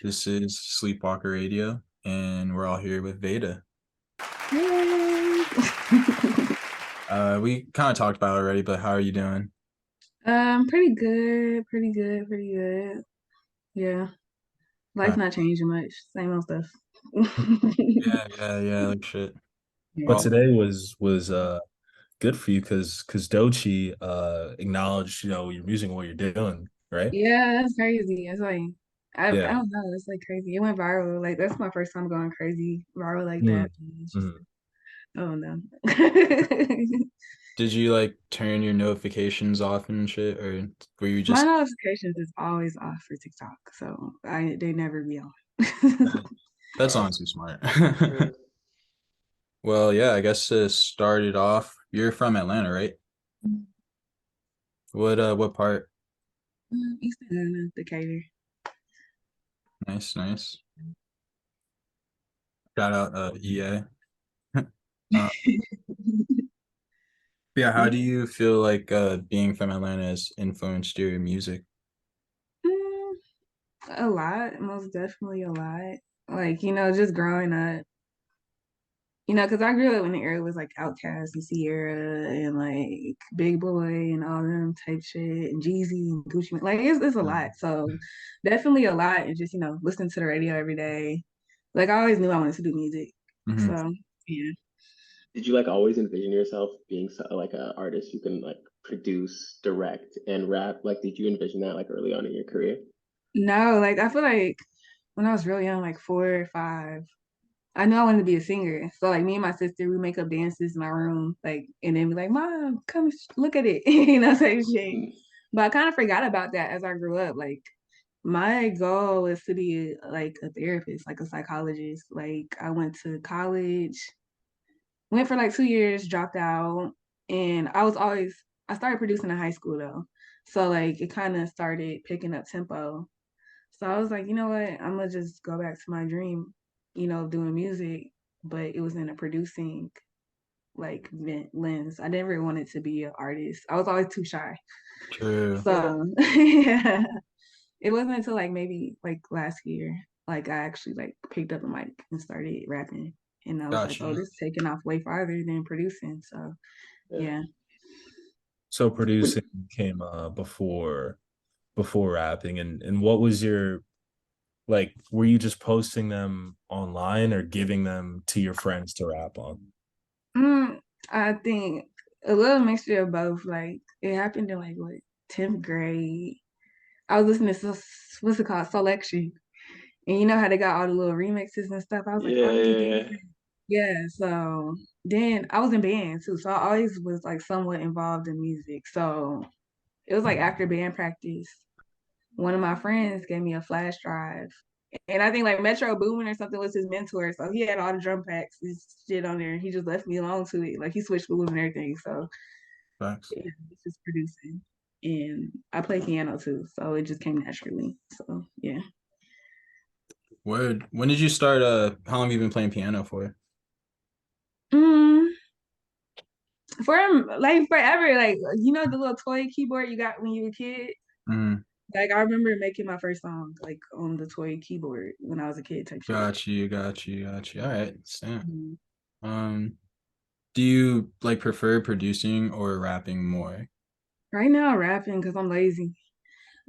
This is SleepWalker Radio, and we're all here with Vayda. Yay! We kind of talked about it already, but how are you doing? Pretty good, pretty good, pretty good. Yeah, life Uh, not changing much. Same old stuff. yeah, like shit. But Yeah. Well, today was good for you because Dochi acknowledged your music and what you're doing, right? Yeah, that's crazy. It's like I Yeah. don't know. It's like crazy. It went viral. Like that's my first time going crazy viral like Mm, that. It's just mm. I don't know. did you like turn your notifications off and shit, or were you My just? notifications is always off for TikTok, so they never be on. That's honestly smart. Mm. Well, yeah, I guess to start it off, you're from Atlanta, right? What part? East Atlanta, Decatur. Nice, nice. Shout out, EA. Uh, yeah, how Yeah. do you feel like being from Atlanta has influenced your music? Mm, a lot, most definitely a lot. Like, just growing up, because I grew up when the era was like Outkast and Sierra and like Big Boy and all them type shit and Jeezy and Gucci Mane. Like, it's a lot. So, definitely a lot. And just, listening to the radio every day. Like, I always knew I wanted to do music. Mm-hmm. So, yeah. Did you like always envision yourself being like an artist who can like produce, direct, and rap? Like, did you envision that like early on in your career? No, like, I feel like when I was real young, like 4 or 5, I knew I wanted to be a singer. So like me and my sister, we make up dances in my room, like, and then be like, "Mom, come look at it," same shit. Mm. But I kind of forgot about that as I grew up. Like my goal was to be like a therapist, like a psychologist. Like I went to college, went for like 2 years, dropped out, and I started producing in high school though. So like it kind of started picking up tempo. So I was like, you know what? I'm gonna just go back to my dream, doing music, but it was in a producing like lens. I never wanted to be an artist. I was always too shy. True. So yeah, it wasn't until like maybe like last year, like I actually like picked up a mic and started rapping, and I was like, oh, Gotcha. this is taking off way farther than producing. So Yeah. yeah. So producing came before rapping, and what was your like? Were you just posting them online or giving them to your friends to rap on? Mm, I think a little mixture of both. Like it happened in like what 10th grade. I was listening to what's it called, Selection, and you know how they got all the little remixes and stuff. I was like, Yeah, oh, let me yeah, do yeah. that. Yeah, so then I was in band too, so I always was like somewhat involved in music. So it was like after band practice, one of my friends gave me a flash drive, and I think like Metro Boomin or something was his mentor, so he had all the drum packs, this shit on there, and he just left me alone to it. Like he switched fluids and everything. So Thanks. yeah, it's just producing, and I play piano too, so it just came naturally. So yeah. Word. When did you start? How long have you been playing piano for? Mm, for like forever, like the little toy keyboard you got when you were a kid. Mm, Like I remember making my first song like on the toy keyboard when I was a kid type shit. got you. All right. Same. Mhm. Um, do you like prefer producing or rapping more? Right now, rapping because I'm lazy.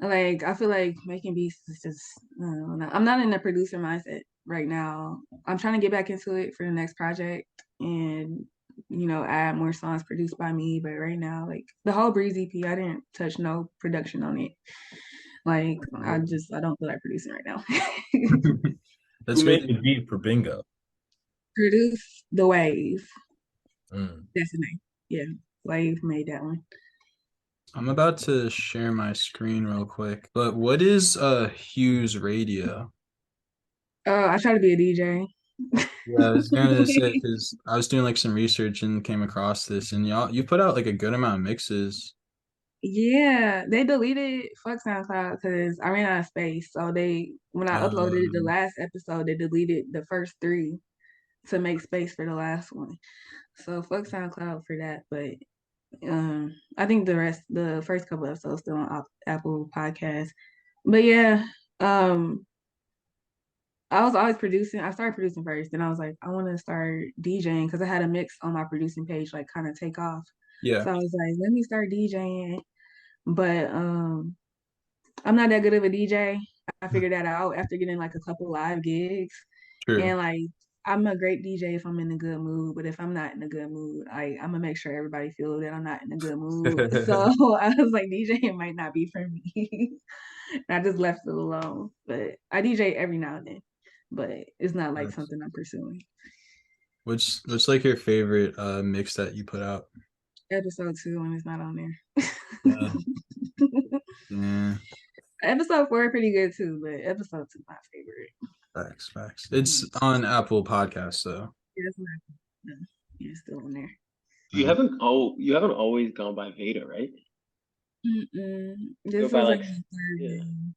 Like I feel like making beats is just I don't know. I'm not in the producer mindset right now. I'm trying to get back into it for the next project and add more songs produced by me. But right now, like the whole Breeze EP, I didn't touch no production on it. Like I don't feel like producing right now. That's Who good. made the beat for Bingo? Produce the wave. Mm. That's the name. Yeah, wave made that one. I'm about to share my screen real quick. But what is HUES Radio? I try to be a DJ. Yeah, I was gonna say because I was doing like some research and came across this, and you put out like a good amount of mixes. Yeah, they deleted fuck SoundCloud because I ran out of space. So when I uploaded it, the Um, last episode, they deleted the first three to make space for the last one. So fuck SoundCloud for that. But I think the first couple episodes still on Apple Podcasts. But yeah, um, I was always producing. I started producing first, then I was like, I want to start DJing because I had a mix on my producing page, like kind of take off. Yeah. So I was like, let me start DJing. But I'm not that good of a DJ. I figured that out after getting like a couple live gigs. True. And like I'm a great DJ if I'm in a good mood, but if I'm not in a good mood, I'm gonna make sure everybody feels that I'm not in a good mood. So I was like, DJing might not be for me. And I just left it alone. But I DJ every now and then, but it's not like Nice. something I'm pursuing. What's like your favorite mix that you put out? Episode 2 when it's not on there. Yeah. Yeah. Episode 4 pretty good too, but episode 2 my favorite. Facts. It's on Apple Podcasts though. Yeah, it's not. No, yeah, it's still on there. You haven't always gone by Vayda, right? You This went by was like like my third yeah. name.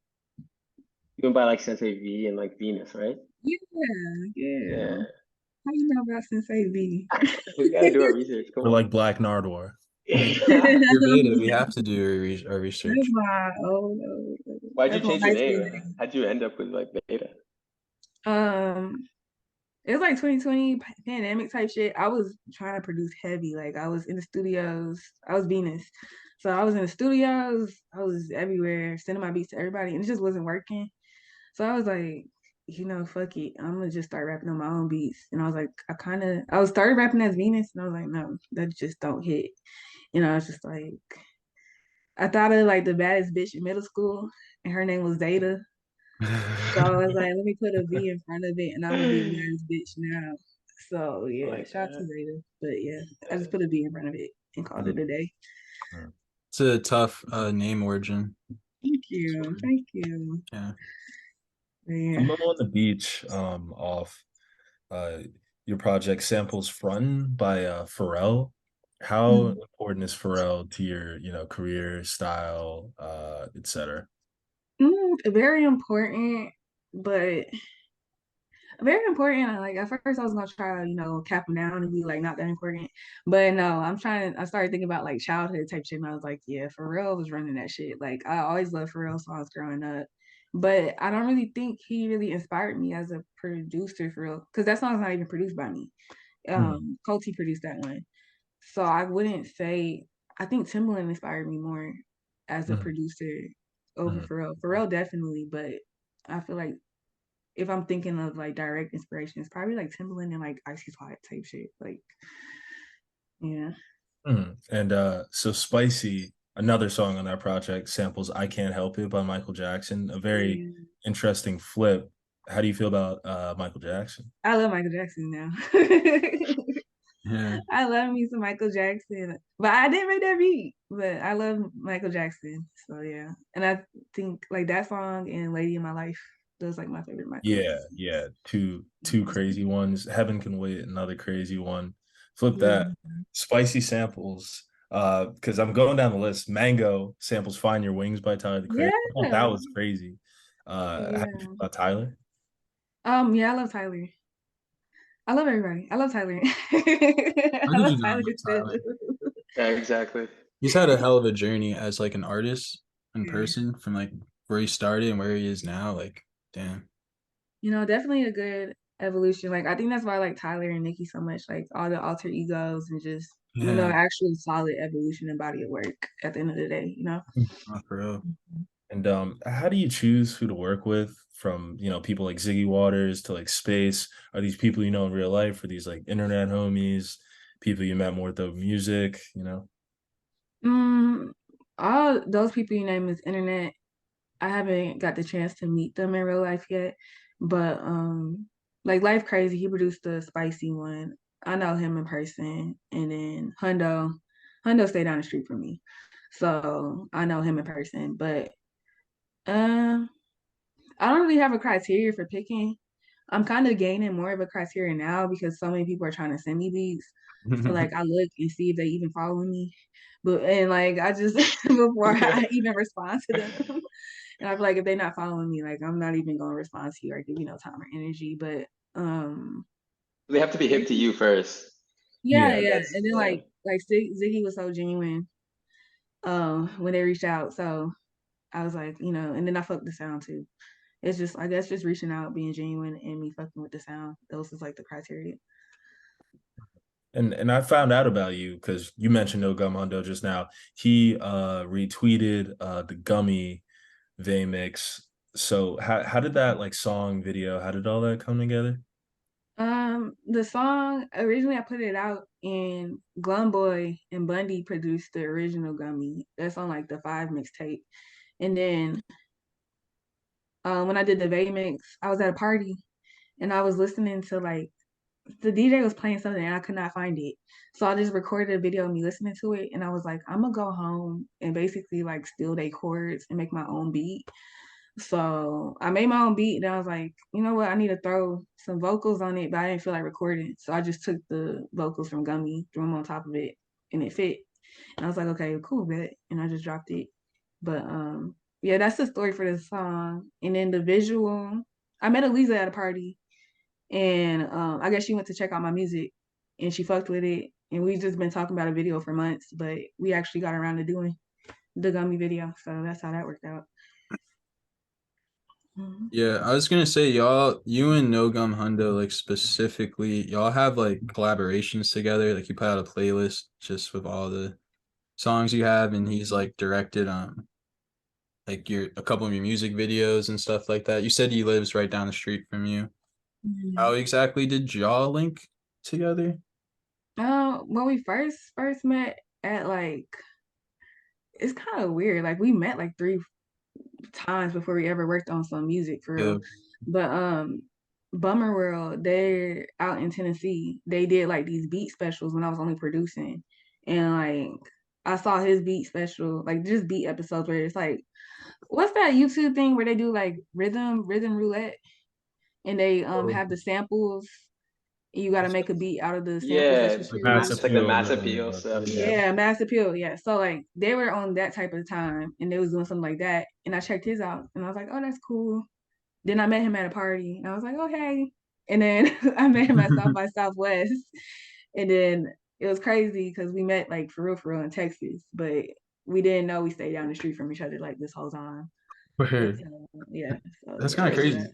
You went by like Sensei V and like Venus, right? Yeah. Yeah. How you know about Sensei V? We gotta do our research. Come Or on. like Black Nardwar. Your beta, we have to do our That's research. my Why'd you that's my change high your school name? How'd you end up with like Vayda? name. It was like 2020 pandemic type shit. I was trying to produce heavy. Like I was in the studios. I was Venus. So I was in the studios. I was everywhere, sending my beats to everybody, and it just wasn't working. So I was like, fuck it. I'm gonna just start rapping on my own beats. And I was like, I was started rapping as Venus, and I was like, no, that just don't hit. I was just like, I thought of like the baddest bitch in middle school, and her name was Zeta. So I was like, let me put a V in front of it, and I'm gonna be the baddest bitch now. So yeah, Like shout out to that. Zeta. But yeah, I just put a V in front of it and called it a day. It's a tough name origin. Thank you. Thank you. Yeah. Yeah. Sumo on the Beach off your project Samples Frontin' by Pharrell. How important is Pharrell to your, career, style, etc.? Very important, but very important. Like at first I was gonna try to, cap him down and be like not that important. But no, I started thinking about like childhood type shit and I was like, yeah, Pharrell was running that shit. Like I always loved Pharrell songs growing up. But I don't really think he really inspired me as a producer for real. Because that song's not even produced by me. Colty produced that one. So I wouldn't say I think Timbaland inspired me more as a producer over Pharrell. Pharrell definitely, but I feel like if I'm thinking of like direct inspiration, it's probably like Timbaland and like Icy Hot type shit. Like, yeah. And so Spicy, another song on that project, samples I Can't Help It by Michael Jackson. A very interesting flip. How do you feel about Michael Jackson? I love Michael Jackson now. Yeah. I love me some Michael Jackson. But I didn't make that beat. But I love Michael Jackson. So yeah. And I think like that song and Lady in My Life, those like my favorite Michael Jackson. Yeah. Two crazy ones. Heaven Can Wait, another crazy one. Flip that. Spicy samples. Because I'm going down the list. Mango samples Find Your Wings by Tyler the Creator. I thought that was crazy. How do you feel about Tyler? Yeah, I love Tyler. I love everybody. I love Tyler. I How could love you not Tyler like too. Tyler? Yeah, exactly. He's had a hell of a journey as like an artist in person from like where he started and where he is now. Like, damn. Definitely a good evolution. Like I think that's why I like Tyler and Nicki so much. Like all the alter egos and just actual solid evolution and body of work at the end of the day. For real. And how do you choose who to work with from, people like Ziggy Waters to like Space? Are these people you know in real life? Or these like internet homies, people you met more through music? All those people you name is internet. I haven't got the chance to meet them in real life yet, but like Life Crazy, he produced the Spicy one. I know him in person, and then Hundo stayed down the street from me, so I know him in person. But I don't really have a criteria for picking. I'm kind of gaining more of a criteria now because so many people are trying to send me beats. So like I look and see if they even follow me, and like I just before I even respond to them. And I feel like if they're not following me, like I'm not even gonna respond to you or give you no time or energy. But They have to be hip to you first. yeah. And then like Ziggy was so genuine when they reached out. So I was like, and then I fucked the sound too. it's just, I guess, just reaching out, being genuine, and me fucking with the sound. Those is like the criteria. And I found out about you because you mentioned NoGum Hundo just now. He retweeted the GUMMY VAYMIX. So how did that like song video, how did all that come together? The song, originally I put it out and Glumboy and Bundy produced the original Gummy. That's on like the 5 mixtape. And then when I did the VAYMIX, I was at a party and I was listening to like the DJ was playing something and I could not find it. So I just recorded a video of me listening to it and I was like, I'm gonna go home and basically like steal their chords and make my own beat. So I made my own beat and I was like, you know what, I need to throw some vocals on it, but I didn't feel like recording. So I just took the vocals from Gummy, threw them on top of it, and it fit. And I was like, okay, cool, bet. And I just dropped it. But yeah, that's the story for this song. And then the visual, I met Eliza at a party and I guess she went to check out my music and she fucked with it. And we just been talking about a video for months, but we actually got around to doing the Gummy video. So that's how that worked out. Yeah, I was gonna say y'all, you and NoGum Hundo, like specifically, y'all have like collaborations together. Like you put out a playlist just with all the songs you have, and he's like directed like a couple of your music videos and stuff like that. You said he lives right down the street from you. How exactly did y'all link together? When we first met at like, it's kind of weird. Like we met like 3 times before we ever worked on some music for real. But Bummer World, they're out in Tennessee. They did like these beat specials when I was only producing. And like I saw his beat special, like just beat episodes where it's like, what's that YouTube thing where they do like rhythm roulette and they have the samples and you got to make a beat out of the samples that you choose. It's like the mass appeal stuff. Yeah, mass appeal. Yeah. So like they were on that type of time and they was doing something like that. And I checked his out and I was like, oh, that's cool. Then I met him at a party and I was like, oh, hey. And then I met him at South by Southwest. And then it was crazy because we met like for real in Texas, but we didn't know we stayed down the street from each other like this whole time. Weird. Yeah. So, That's kind of crazy.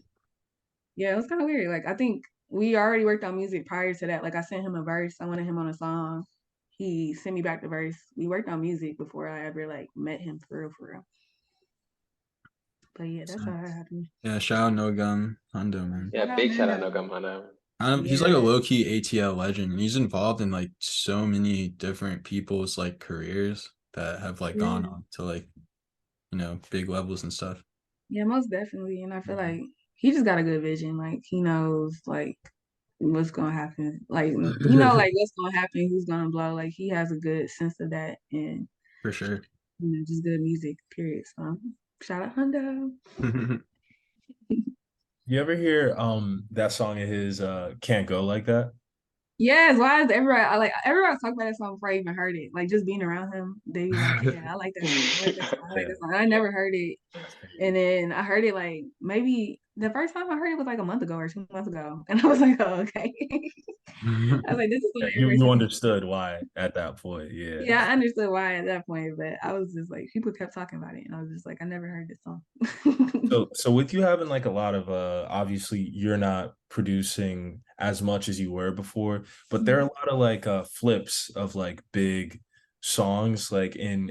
Yeah, it was kind of weird. Like I think we already worked on music prior to that. Like I sent him a verse. I wanted him on a song. He sent me back the verse. We worked on music before I ever like met him for real. But yeah, that's how that happened. Yeah, shout out NoGum Hundo, man. Yeah, big shout out NoGum Hundo. He's like a low-key ATL legend, and he's involved in like so many different people's like careers that have like gone on to like, big levels and stuff. Yeah, most definitely. And I feel like he just got a good vision. Like he knows like what's gonna happen. Like like what's gonna happen, who's gonna blow. Like he has a good sense of that and for sure. Just good music, period. So shout out Hundo. You ever hear that song of his Can't Go Like That? Yes, why is everybody talking about that song before I even heard it. Like just being around him, they be like, yeah, I like that song. I like that song. I never heard it. And then I heard it like maybe the first time I heard it was like a month ago or 2 months ago. And I was like, oh, okay. I was like, this is what you understood why at that point, yeah. Yeah, I understood why at that point, but I was just like, people kept talking about it, and I was just like, I never heard this song. So with you having like a lot of obviously you're not producing as much as you were before, but there are a lot of like flips of like big songs like in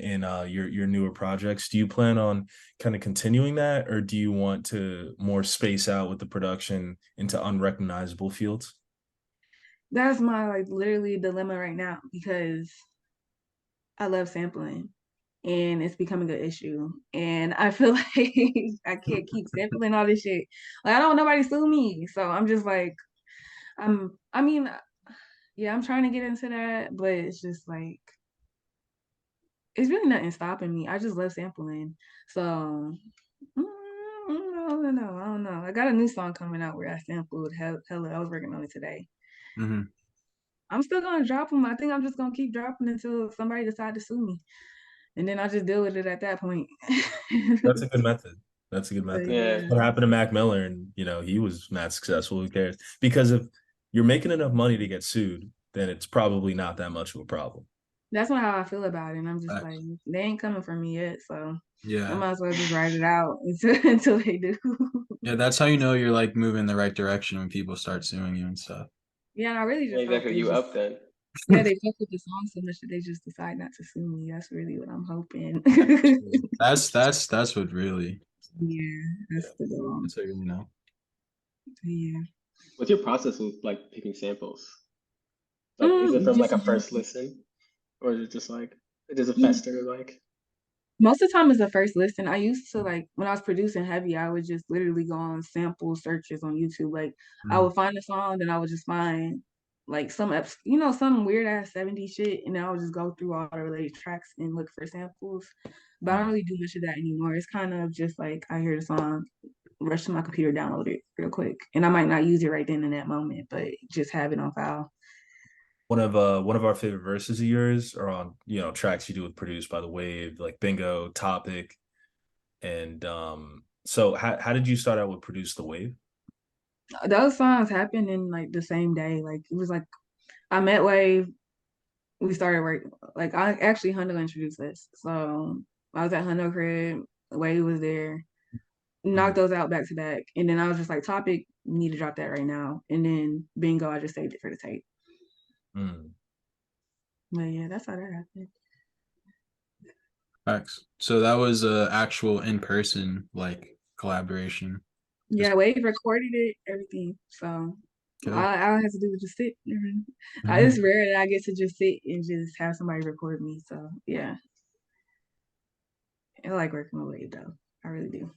your newer projects. Do you plan on kind of continuing that, or do you want to more space out with the production into unrecognizable fields? That's my like literally dilemma right now because I love sampling and it's becoming an issue. And I feel like I can't keep sampling all this shit. Like I don't want nobody sue me. So I'm just like, I'm trying to get into that, but it's just like it's really nothing stopping me. I just love sampling. So I don't know. I got a new song coming out where I sampled hella. I was working on it today. I'm still gonna drop them. I think I'm just gonna keep dropping until somebody decides to sue me, and then I'll just deal with it at that point. That's a good method. That's a good method. Yeah. What happened to Mac Miller, and he was not successful. Who cares? Because if you're making enough money to get sued, then it's probably not that much of a problem. That's not how I feel about it. And I'm just like, they ain't coming for me yet. So I Yeah. might as well just write it out until they do. Yeah, that's how you know you're like moving in the right direction when people start suing you and stuff. Yeah, and I really just hope Exactly, they you just up then. yeah, they fuck with the song so much that they just decide not to sue me. That's really what I'm hoping. That's what really. Yeah, that's the goal. That's what you know. Yeah. What's your process of like picking samples? Like, is it from like a first listen, or is it just like does it fester? Like, most of the time it's the first listen. I used to like when I was producing heavy, I would just literally go on sample searches on YouTube. Like I would find a song, then I would just find like some some weird ass 70s shit, and then I would just go through all the related tracks and look for samples. But I don't really do much of that anymore. It's kind of just like I hear the song, rush to my computer, download it real quick, and I might not use it right then in that moment, but just have it on file. One of our favorite verses of yours are on, tracks you do with Produced by the Wave, like Bingo, Topic. And so how did you start out with Produce the Wave? Those songs happened in like the same day. Like it was like I met Wave, we started work. Like I actually Hundo introduced us. So I was at Hundo crib, Wade was there, knocked those out back to back. And then I was just like, topic, we need to drop that right now. And then bingo, I just saved it for the tape. But yeah, that's how that happened. Facts. So that was a actual in-person like collaboration. Yeah, Wade recorded it, everything. So all I have to do is just sit. It's rare that I get to just sit and just have somebody record me. So yeah. I like working with Wade though. I really do.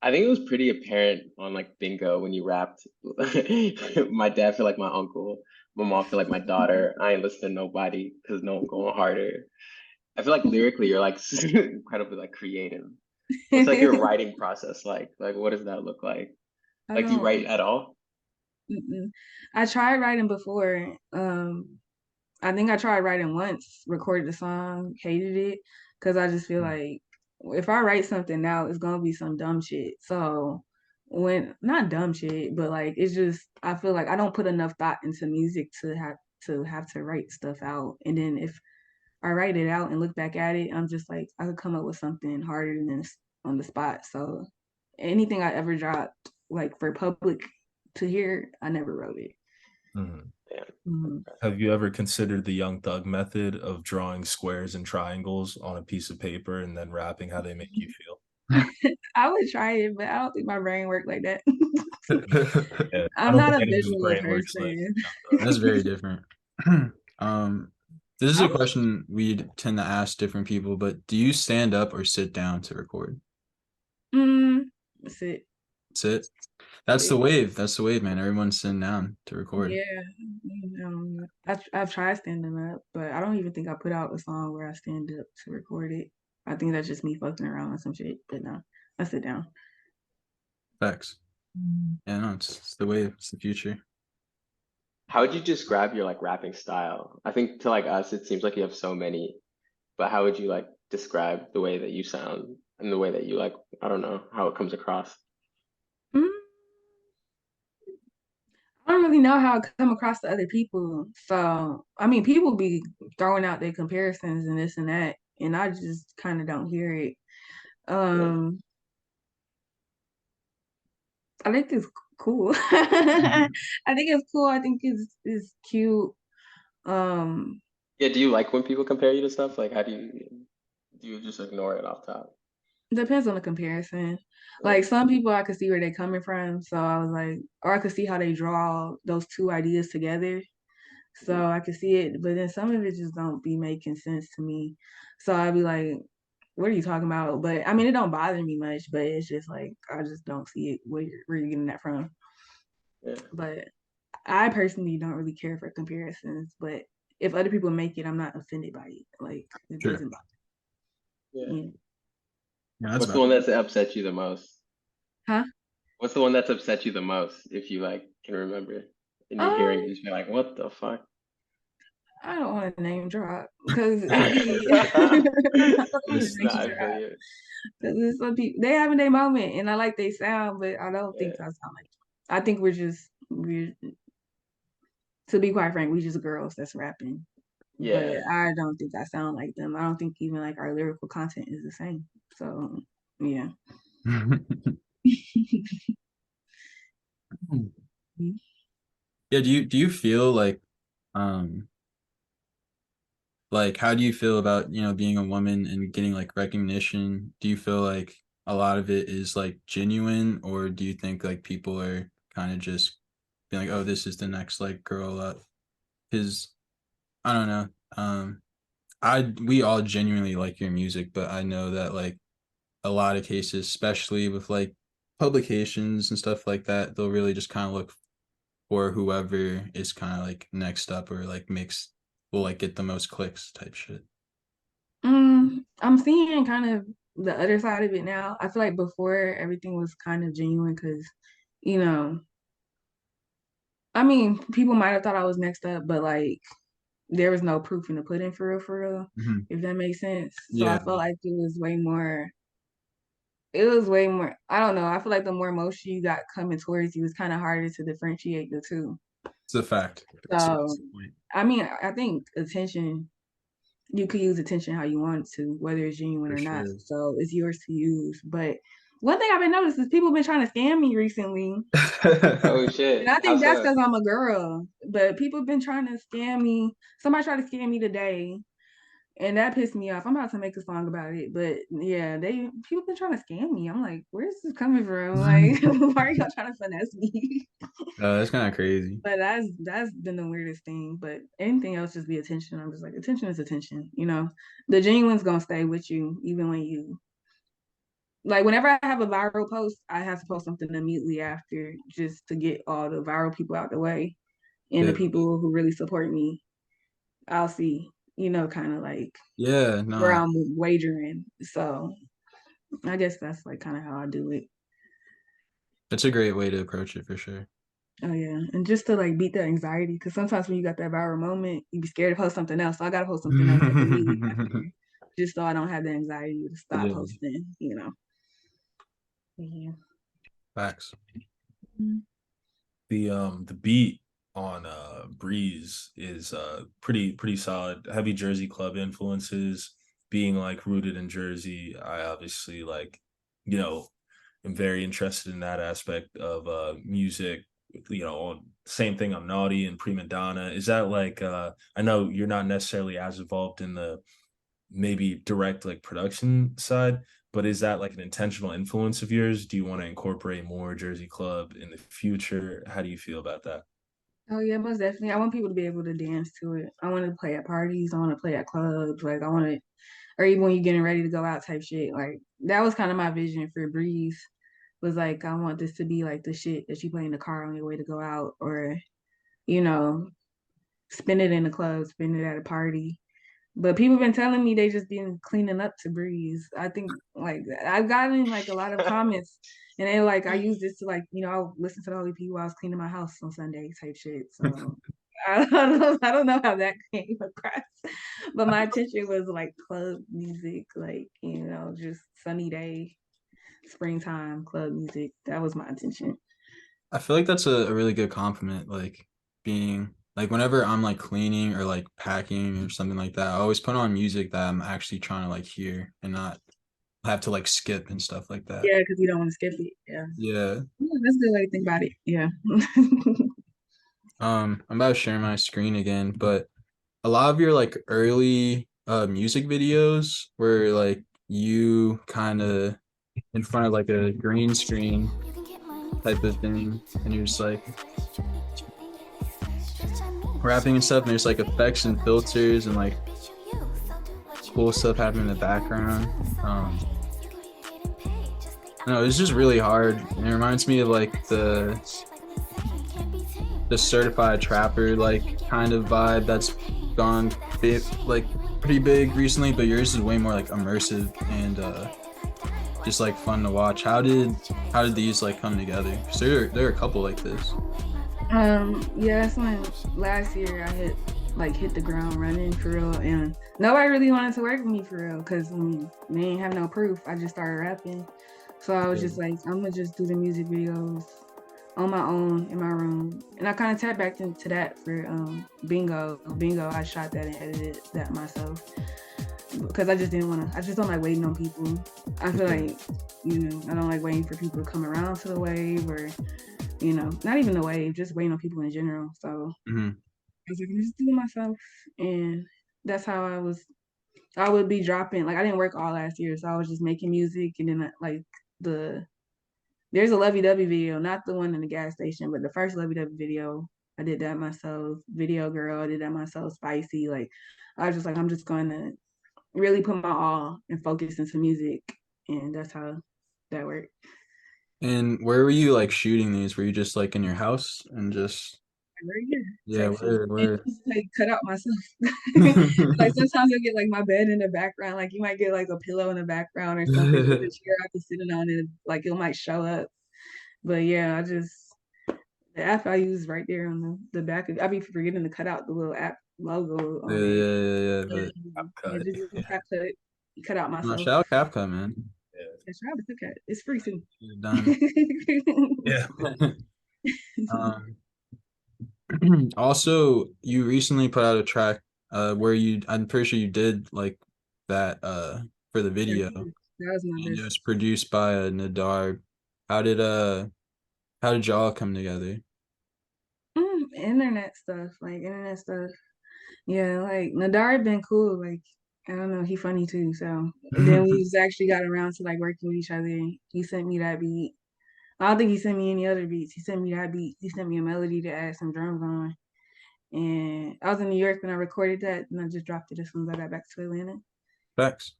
I think it was pretty apparent on like Bingo when you rapped. My dad feel like my uncle, my mom feel like my daughter. I ain't listen to nobody because no one going harder. I feel like lyrically you're like incredibly like creative. What's like your writing process like? Like what does that look like? Like do you write at all? I tried writing before. I think I tried writing once, recorded the song, hated it, because I just feel like if I write something now, it's gonna be some dumb shit. So when not dumb shit, but like it's just I feel like I don't put enough thought into music to have to write stuff out. And then if I write it out and look back at it, I'm just like I could come up with something harder than this on the spot. So anything I ever dropped, like for public to hear, I never wrote it. Have you ever considered the Young Thug method of drawing squares and triangles on a piece of paper and then rapping how they make you feel? I would try it, but I don't think my brain worked like that. Yeah, I'm not a visual person. That's very different. This is a question we tend to ask different people, but do you stand up or sit down to record? Sit. Sit. That's the wave. That's the wave, man. Everyone's sitting down to record. Yeah. I've tried standing up, but I don't even think I put out a song where I stand up to record it. I think that's just me fucking around with some shit. But no, I sit down. Facts. Yeah, no, it's the wave. It's the future. How would you describe your like rapping style? I think to like us, it seems like you have so many, but how would you like describe the way that you sound and the way that you like, I don't know, how it comes across? I don't really know how I come across to other people. So, I mean, people be throwing out their comparisons and this and that, and I just kind of don't hear it. I think it's cool. I think it's cool. I think it's cute. Yeah, do you like when people compare you to stuff? Like, how do you just ignore it off top? Depends on the comparison. Like some people I could see where they're coming from. So I was like, or I could see how they draw those two ideas together. So I could see it, but then some of it just don't be making sense to me. So I'd be like, what are you talking about? But I mean, it don't bother me much, but it's just like, I just don't see it where you're getting that from. Yeah. But I personally don't really care for comparisons, but if other people make it, I'm not offended by it. Like it doesn't bother me. Yeah, what's the one that's upset you the most? Huh? What's the one that's upset you the most, if you like can remember? And you're hearing it, you're like, what the fuck? I don't want to name drop because because some people they having their moment and I like they sound, but I don't think I sound like. I think we're to be quite frank, we just girls that's rapping. but Yeah. I don't think I sound like them. I don't think even like our lyrical content is the same. So yeah. Yeah, do you feel like how do you feel about, being a woman and getting like recognition? Do you feel like a lot of it is like genuine, or do you think like people are kind of just being like, oh, this is the next like girl up? Because I don't know. We all genuinely like your music, but I know that like a lot of cases, especially with like publications and stuff like that, they'll really just kind of look for whoever is kind of like next up or like will like get the most clicks type shit. I'm seeing kind of the other side of it now. I feel like before everything was kind of genuine because, you know, I mean, people might have thought I was next up, but like there was no proof in the pudding for real, Mhm. if that makes sense. So I Yeah, felt like it was way more, I don't know. I feel like the more motion you got coming towards you, it's kind of harder to differentiate the two. it's a fact. So, That's the point. I mean, I think attention, you could use attention how you want to, whether it's genuine For or not. sure. So it's yours to use. But one thing I've been noticing is people been trying to scam me recently. Oh And shit. I How think that's so? because I'm a girl. But people been trying to scam me. Somebody tried to scam me today. And that pissed me off. I'm about to make a song about it. But yeah, people been trying to scam me. I'm like, where's this coming from? Like, why are y'all trying to finesse me? That's kind of crazy. But that's been the weirdest thing. But anything else just be attention. I'm just like, attention is attention, you know. The genuine's gonna stay with you even when you like whenever I have a viral post, I have to post something immediately after just to get all the viral people out the way. And the Yeah. people who really support me, I'll see, kind of like Yeah, where no, I'm wagering. So I guess that's like kind of how I do it. that's a great way to approach it for sure. Oh yeah, and just to like beat that anxiety, because sometimes when you got that viral moment, you be scared to post something else. So I gotta post something else like immediately after, just so I don't have the anxiety to stop Yeah, posting. Yeah. facts. The beat on Breeze is pretty solid. Heavy Jersey club influences, being like rooted in Jersey. I obviously like, you know, am very interested in that aspect of music. Same thing on Naughty and Prima Donna. Is that like I know you're not necessarily as involved in the maybe direct like production side, but is that like an intentional influence of yours? Do you want to incorporate more Jersey club in the future? How do you feel about that? Oh yeah, most definitely. I want people to be able to dance to it. I want to play at parties. I want to play at clubs. Like I want to, or even when you're getting ready to go out type shit. Like that was kind of my vision for Breeze. Was like I want this to be like the shit that you play in the car on your way to go out, or you know, spin it in the club, spin it at a party. But people been telling me they just been cleaning up to Breeze. I think like I've gotten like a lot of comments, and they like I use this to like I'll listen to the Holy People while I was cleaning my house on Sunday type shit. So I don't know how that came across, but my attention was like club music, like just sunny day, springtime club music. That was my attention. I feel like that's a really good compliment. Like being like whenever I'm like cleaning or like packing or something like that, I always put on music that I'm actually trying to like hear and not have to like skip and stuff like that. Yeah, because you don't want to skip it. Yeah. Yeah. Yeah, that's a good way to think about it. Yeah. I'm about to share my screen again, but a lot of your like early music videos were like you kind of in front of like a green screen type of thing, and you're just like rapping and stuff, and there's like effects and filters and like cool stuff happening in the background. No, it's just really hard. And it reminds me of like the certified trapper like kind of vibe that's gone like pretty big recently, but yours is way more like immersive and just like fun to watch. How did these like come together? Because there are a couple like this. Yeah, that's when last year I hit the ground running for real, and nobody really wanted to work with me for real because they ain't have no proof. I just started rapping, so I was Yeah. just like, I'm gonna just do the music videos on my own in my room, and I kind of tapped back into that for bingo. I shot that and edited that myself because I just didn't want to. I just don't like waiting on people. I feel like, I don't like waiting for people to come around to the wave, or not even the wave, just waiting on people in general. So I was like, I'm just doing myself, and that's how I would be dropping. Like, I didn't work all last year, so I was just making music, and then like there's a Lovey Dovey video, not the one in the gas station, but the first Lovey Dovey video, I did that myself. Video Girl, I did that myself. Spicy, like, I was just like, I'm just going to really put my all and focus into music, and that's how that worked. And where were you like shooting these? Were you just like in your house and just Right here, yeah, where? just, like, cut out myself. Like, sometimes you'll get like my bed in the background, like you might get like a pillow in the background or something with a chair I can sit on, and like it might show up. But yeah, the app I use right there on the back of, I be forgetting to cut out the little app logo on it. Yeah. But Cut out no, myself. shout out CapCut, man. It's It's free too. You're done. Yeah. Also, you recently put out a track where I'm pretty sure you did like that for the video. That was my And it best. was produced by Nedarb. How did y'all come together? Internet stuff. Yeah, like Nadar been cool. Like, I don't know, he funny too. So and then we just actually got around to like working with each other. He sent me that beat. I don't think he sent me any other beats. He sent me that beat. He sent me a melody to add some drums on. And I was in New York when I recorded that, and I just dropped it as soon as I got back to Atlanta. Facts.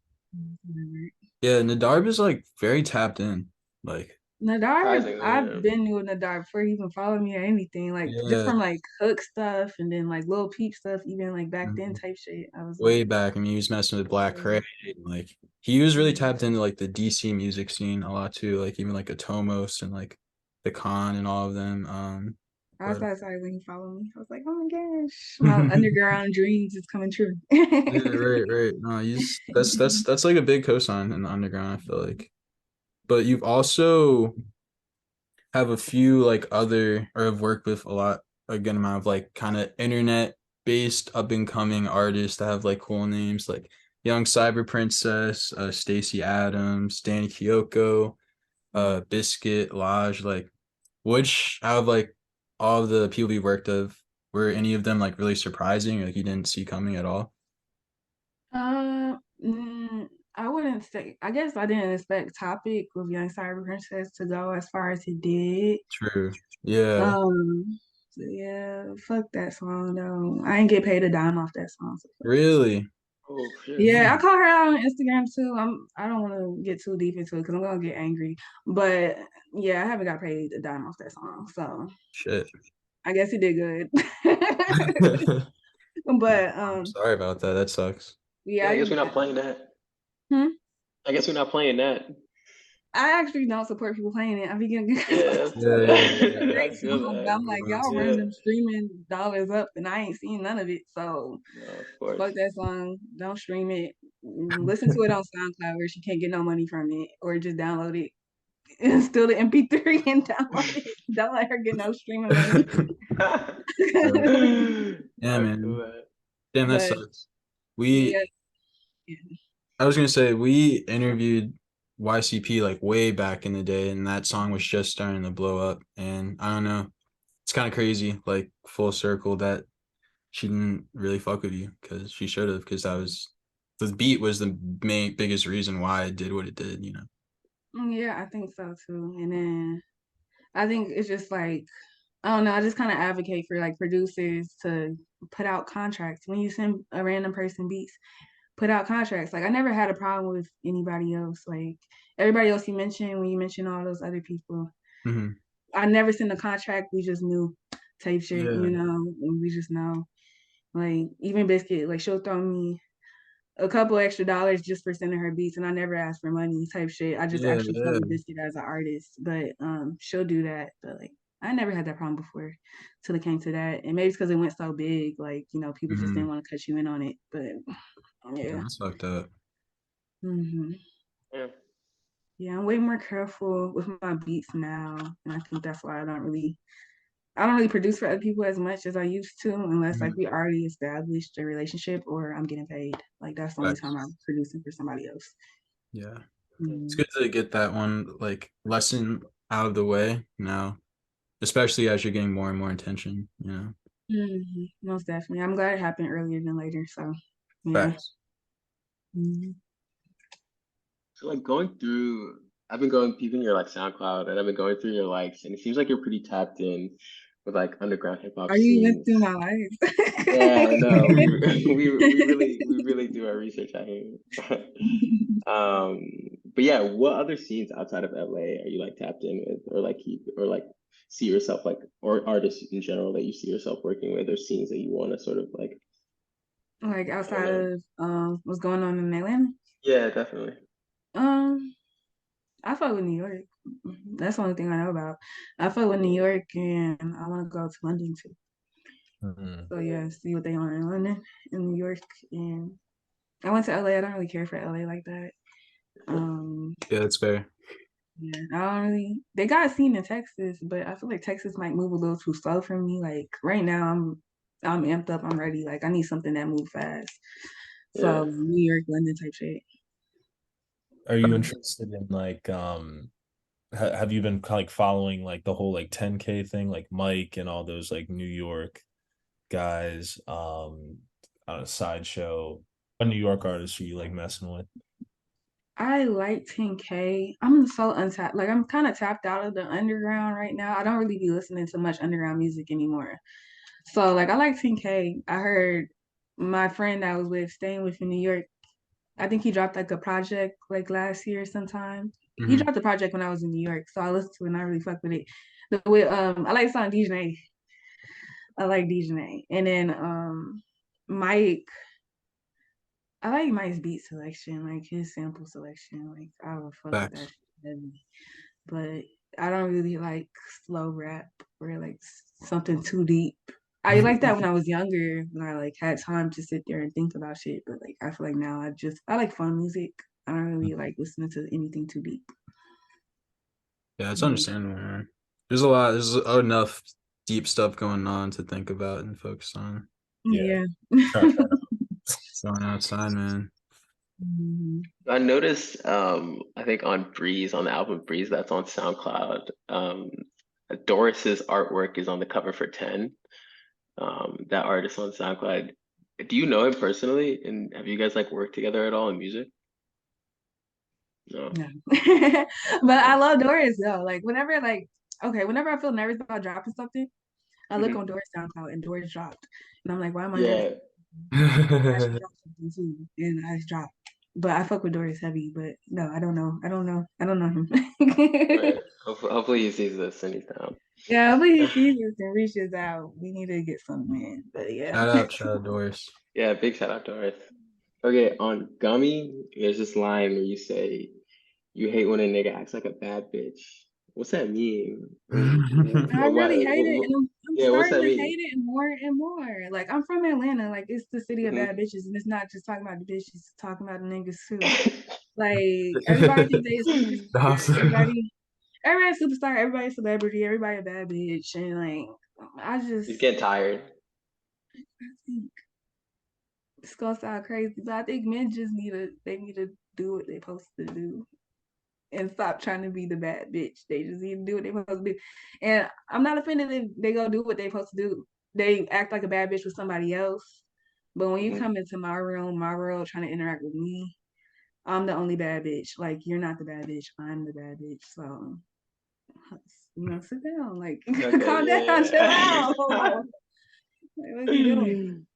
Yeah, Nedarb is like very tapped in. Like Nadar, I've been new with Nadar before he even followed me or anything. Like, just from like hook stuff and then like Lil Peep stuff, even like back then type shit. I was way like, back. I mean, he was messing with Black Cray. Like he was really tapped into like the DC music scene a lot too. Like even like Atomos and like the Con and all of them. I was so excited when he followed me. I was like, oh my gosh, my underground dreams is coming true. Yeah, right. No, that's like a big cosign in the underground, I feel like. But you've also have a few like other or have worked with a good amount of like kind of internet based up and coming artists that have like cool names like Young Cyber Princess, Stacey Adams, Danny Kyoko, Biscuit, Lodge, like which out of like all of the people you worked with, were any of them like really surprising or like you didn't see coming at all? I wouldn't say. I guess I didn't expect Topic with Young Cyber Princess to go as far as it did. True. Yeah. So yeah, fuck that song though. I ain't get paid a dime off that song. So Really? Oh shit. yeah, I called her out on Instagram too. I don't want to get too deep into it because I'm gonna get angry. But yeah, I haven't got paid a dime off that song. So Shit. I guess he did good. But sorry about that. That sucks. yeah, I guess we're not playing that. I guess we're not playing that. I actually don't support people playing it. I be getting Yeah. I'm like, y'all running them streaming dollars up, and I ain't seen none of it. So fuck that song. Don't stream it. Listen to it on SoundCloud where she can't get no money from it, or just download it and steal the MP3 and download it. Don't let her get no streaming money. Yeah, man. Damn, that sucks. I was gonna say we interviewed YCP like way back in the day, and that song was just starting to blow up. And I don't know, it's kind of crazy, like full circle that she didn't really fuck with you because she should have, because the beat was the biggest reason why it did what it did, you know. Yeah, I think so too. And then I think it's just like, I don't know, I just kind of advocate for like producers to put out contracts when you send a random person beats. Put out contracts. Like, I never had a problem with anybody else. Like, everybody else you mentioned, when you mentioned all those other people, I never sent a contract. We just knew type shit, and we just know. Like, even Biscuit, like, she'll throw me a couple extra dollars just for sending her beats, and I never ask for money type shit. I just actually fuck with Biscuit as an artist, but she'll do that. But like, I never had that problem before till it came to that, and maybe it's because it went so big. Like, people just didn't want to cut you in on it. But yeah, that's fucked up. Yeah. Yeah, I'm way more careful with my beats now, and I think that's why I don't really produce for other people as much as I used to, unless like we already established a relationship or I'm getting paid. Like that's the only Facts. time I'm producing for somebody else. Yeah. It's Mm. good to get that one like lesson out of the way now, especially as you're getting more and more attention, you know. Most definitely. I'm glad it happened earlier than later. So, yeah. Facts. Mhm. So like going through, I've been going peeping your like SoundCloud, and I've been going through your likes, and it seems like you're pretty tapped in with like underground hip hop Are you even through scenes. my life? Yeah, no, we really do our research out here. Um, but yeah, what other scenes outside of LA are you like tapped in with, or like keep, or like see yourself like, or artists in general that you see yourself working with, or scenes that you want to sort of like, Like I don't outside know. of what's going on in Atlanta? Yeah, definitely. Um, I fuck with New York. That's the only thing I know about. I fuck with New York, and I want to go to London too. Mhm. So yeah, see what they are in London, in New York, and I went to LA. I don't really care for LA like that. Yeah, that's fair. Yeah, I don't really. They got a scene in Texas, but I feel like Texas might move a little too slow for me. Like right now, I'm amped up. I'm ready. Like I need something that moves fast. Yeah. So New York, London type shit. Are you interested in like have you been like following like the whole like 10K thing, like Mike and all those like New York guys on a sideshow? What New York artists are you like messing with? I like 10K. I'm so untapped. Like I'm kind of tapped out of the underground right now. I don't really be listening to much underground music anymore. So like I like 10K. I heard my friend I was with, staying with in New York. I think he dropped like a project like last year sometime. He Hmm. dropped a project when I was in New York, so I listened to it and I really fucked with it. The way I like the song DJ. I like DJ. And then Mike, I like Mike's beat selection, like his sample selection. Like I would fuck with that Facts. shit heavy. But I don't really like slow rap or like something too deep. I like that when I was younger, when I like had time to sit there and think about shit. But like I feel like now I like fun music. I don't really like listening to anything too deep. Yeah, it's Mhm. understandable, man. There's enough deep stuff going on to think about and focus on. Yeah. Yeah. Shout out. Going outside, man. Mhm. I noticed, I think on Breeze, on the album Breeze that's on SoundCloud, Doris's artwork is on the cover for 10. That artist on SoundCloud. Do you know him personally? And have you guys like worked together at all in music? No. No. But I Okay. love Doris though. Like whenever I feel nervous about dropping something, I look Mhm. on Doris SoundCloud and Doris dropped. And I'm like, why am I nervous? Yeah. I should drop something too. And I just dropped. But I fuck with Doris heavy, but no, I don't know. I don't know. I don't know him. Right. Hopefully he sees this and he's down. Yeah, but he sees this and reaches out. We need to get something in. But yeah. Shout out, Doris. Yeah, big shout out to Doris. Okay, on Gummy, there's this line where you say, "You hate when a nigga acts like a bad bitch." What's that mean? I really hate it, and I'm Yeah, what's starting that to mean? hate it more and more. Like I'm from Atlanta, like it's the city of Hmm. bad bitches, and it's not just talking about the bitches, it's talking about the niggas too. Like everybody thinks they a superstar. Everybody's a superstar. Everybody's a celebrity. Everybody a bad bitch, and like I just He's getting tired. I think it's gonna sound crazy, but I think men just need to do what they supposed to do and stop trying to be the bad bitch. They just need to do what they supposed to do. And I'm not offended if they go do what they supposed to do. They act like a bad bitch with somebody else. But when you Hmm. come into my room, my world, trying to interact with me, I'm the only bad bitch. Like you're not the bad bitch. I'm the bad bitch. So sit down. Like Okay, calm down, chill yeah, out. Like, what's he doing?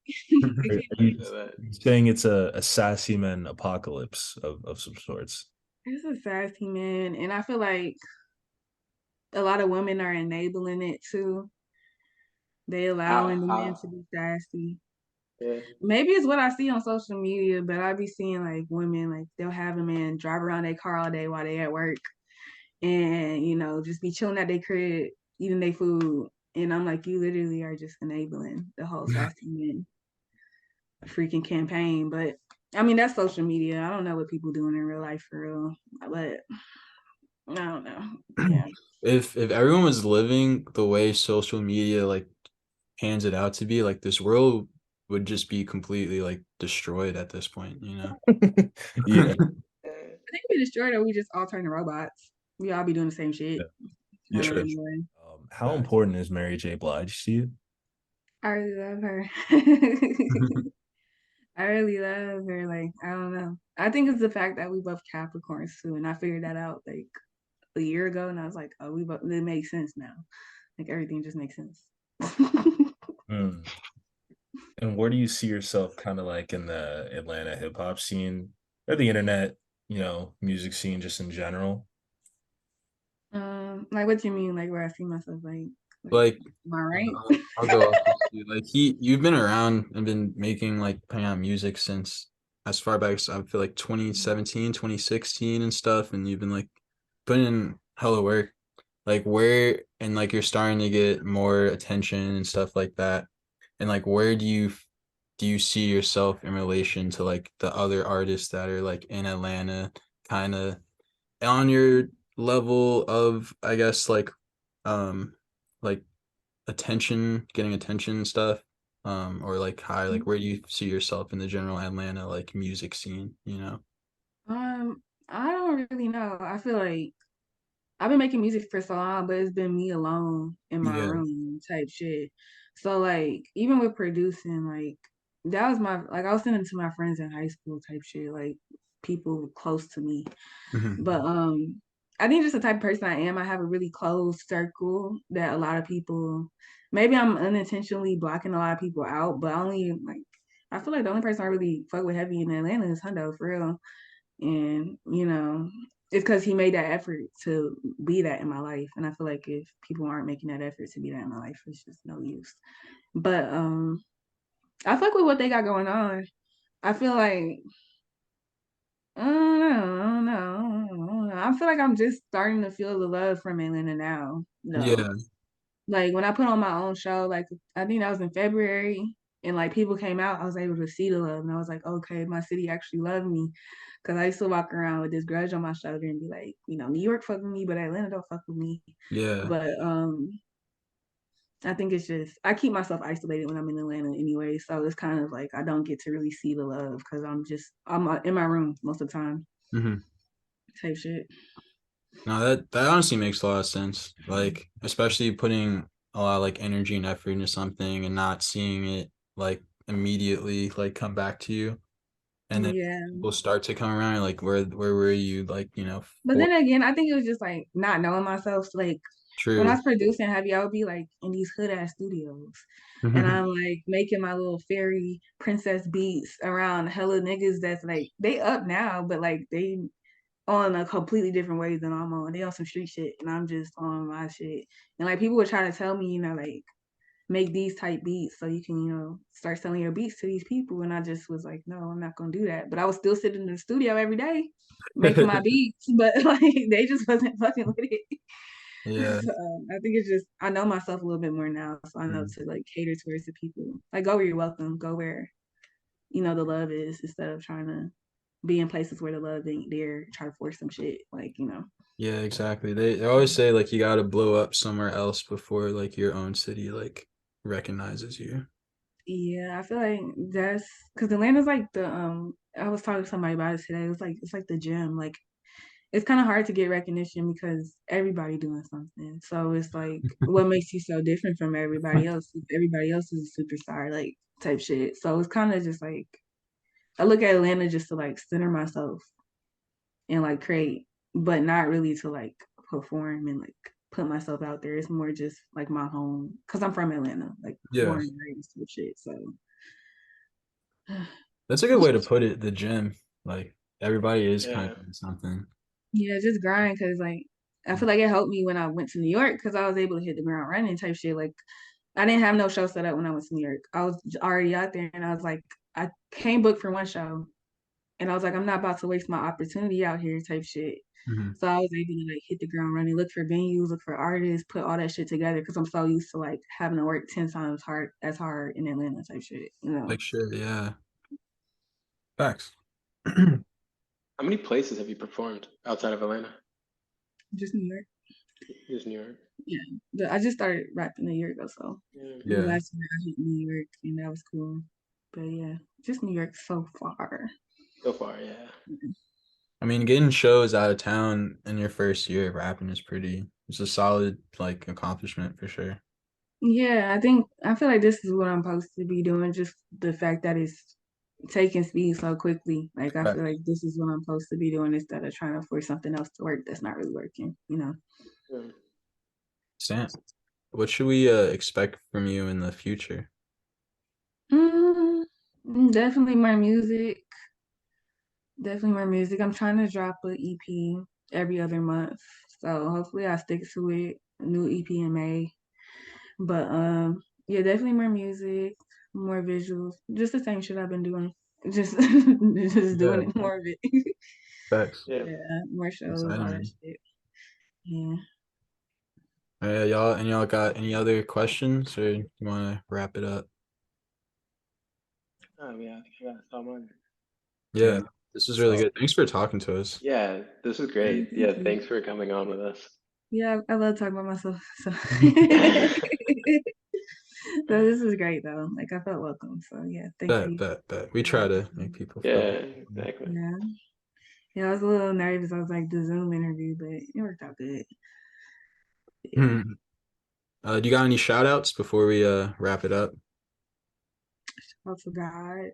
Are It you yeah. saying it's a sassy man apocalypse of some sorts? It's a sassy man, and I feel like a lot of women are enabling it too. They allowing the men to How? be sassy. Yeah. Maybe it's what I see on social media, but I be seeing like women like they'll have a man drive around their car all day while they at work, and just be chilling at their crib eating their food. And I'm like, you literally are just enabling the whole sassy men freaking campaign. But I mean, that's social media. I don't know what people doing in real life for real, but I don't know. Yeah. If everyone was living the way social media like hands it out to be, like this world would just be completely like destroyed at this point, you know? Yeah. I think we destroyed or we just all turn to robots. We all be doing the same shit. Yeah. Kind of Sure. anyway. How important is Mary J. Blige to you? I really love her. I really love her. Like, I don't know. I think it's the fact that we both Capricorns too. And I figured that out like a year ago. And I was like, oh, it makes sense now. Like everything just makes sense. Mm. And where do you see yourself kind of like in the Atlanta hip hop scene or the internet, music scene just in general? Like what do you mean? Like where I see myself Like am I right? I'll go off this too. Like you've been around and been making like putting out music since as far back as I feel like 2017, 2016 and stuff, and you've been like putting in hella work. Like where and like you're starting to get more attention and stuff like that. And like where do you see yourself in relation to like the other artists that are like in Atlanta kind of on your level of I guess um like attention, getting attention and stuff, or like high, like where do you see yourself in the general Atlanta like music scene, you know? I don't really know. I feel like I've been making music for so long, but it's been me alone in my Yeah. room type shit. So like even with producing, like that was my like I was sending to my friends in high school type shit, like people close to me. Hmm. But I think just the type of person I am, I have a really closed circle that a lot of people maybe I'm unintentionally blocking a lot of people out, but only like I feel like the only person I really fuck with heavy in Atlanta is Hundo for real. And, it's because he made that effort to be that in my life. And I feel like if people aren't making that effort to be that in my life, it's just no use. But I fuck with what they got going on. I feel like I don't know, I don't know, I don't know. I feel like I'm just starting to feel the love from Atlanta now, though. Yeah. Like when I put on my own show, like I think that was in February, and like people came out, I was able to see the love, and I was like, okay, my city actually loved me, because I used to walk around with this grudge on my shoulder and be like, New York fuck with me, but Atlanta don't fuck with me. Yeah. But I think it's just I keep myself isolated when I'm in Atlanta anyway, so it's kind of like I don't get to really see the love because I'm in my room most of the time, Hmm. type shit. No, that honestly makes a lot of sense. Like, especially putting a lot of like energy and effort into something and not seeing it like immediately like come back to you. And then Yeah. people start to come around, like where were you like, But for then again, I think it was just like not knowing myself. So, like when I true. was producing Heavy, I would be like in these hood ass studios, and I'm like making my little fairy princess beats around hella niggas that's like they up now, but like they on a completely different way than I'm on. They on some street shit, and I'm just on my shit. And like people were trying to tell me, like make these type beats so you can, start selling your beats to these people. And I just was like, no, I'm not gonna do that. But I was still sitting in the studio every day making my beats, but like they just wasn't fucking with it. Yeah. So, I think it's just I know myself a little bit more now, so I know Mm. to like cater towards the people. Like go where you're welcome, go where the love is, instead of trying to be in places where the love ain't there, try to force some shit. Like. Yeah, exactly. They always say like you gotta blow up somewhere else before like your own city like recognizes you. Yeah, I feel like that's because Atlanta's like the I was talking to somebody about it today. It's like the gym. Like it's kind of hard to get recognition because everybody doing something. So it's like what makes you so different from everybody else? Everybody else is a superstar, like type shit. So it's kind of just like I look at Atlanta just to like center myself and like create, but not really to like perform and like put myself out there. It's more just like my home because I'm from Atlanta, like Yeah. born and raised and shit. So That's a good way to put it, the gym. Like everybody is kind Yeah. of doing something. yeah, just grind because like I feel like it helped me when I went to New York because I was able to hit the ground running type shit. Like I didn't have no show set up when I went to New York. I was already out there and I was like, I came booked for one show and I was like, I'm not about to waste my opportunity out here type shit. Hmm. So I was able to like hit the ground running, look for venues, look for artists, put all that shit together because I'm so used to like having to work 10 times hard in Atlanta type shit. Like sure, yeah. Facts. How many places have you performed outside of Atlanta? Just New York. Just New York. I just started rapping a year ago, so Yeah. last year I hit New York and that was cool. But yeah, just New York so far. So far, yeah. I mean, getting shows out of town in your first year of rapping is it's a solid like accomplishment for sure. Yeah, I feel like this is what I'm supposed to be doing. Just the fact that it's taking speed so quickly. Like I feel like this is what I'm supposed to be doing instead of trying to force something else to work that's not really working. Yeah. Sam, what should we expect from you in the future? Mm, definitely more music. Definitely more music. I'm trying to drop an EP every other month. So hopefully I stick to it. A new EP in May. But yeah, definitely more music, more visuals. Just the same shit I've been doing. Just doing it more of it. Facts. Yeah. Yeah, more shows, all that shit. Yeah. Y'all got any other questions or you want to wrap it up? Oh yeah, I think I got someone. Yeah, this was really good. Thanks for talking to us. Yeah, this is great. Yeah, thanks for coming on with us. Yeah, I love talking about myself. So so this is great though. Like I felt welcome. So yeah, thank you. Bet. We try to make people feel. Yeah, exactly. Yeah. Yeah, I was a little nervous. I was like the Zoom interview, but it worked out good. Yeah. Do you got any shout outs before we wrap it up? Shout out to God.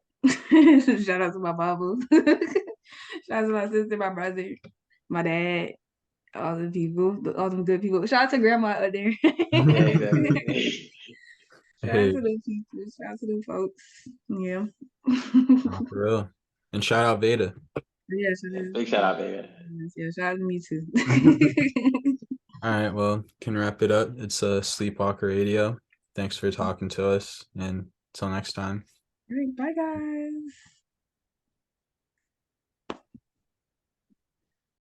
Shout out to my bubbles. Shout out to my sister, my brother, my dad, all the people, all them good people. Shout out to grandma out there. Yeah, exactly. Shout out to the people. Shout out to the folks. Yeah. For real. And shout out Vayda. Yeah, Big shout out, baby. Yeah, shout out to me too. All right, well, can wrap it up. It's SleepWalker Radio. Thanks for talking to us, and until next time. All right, bye guys.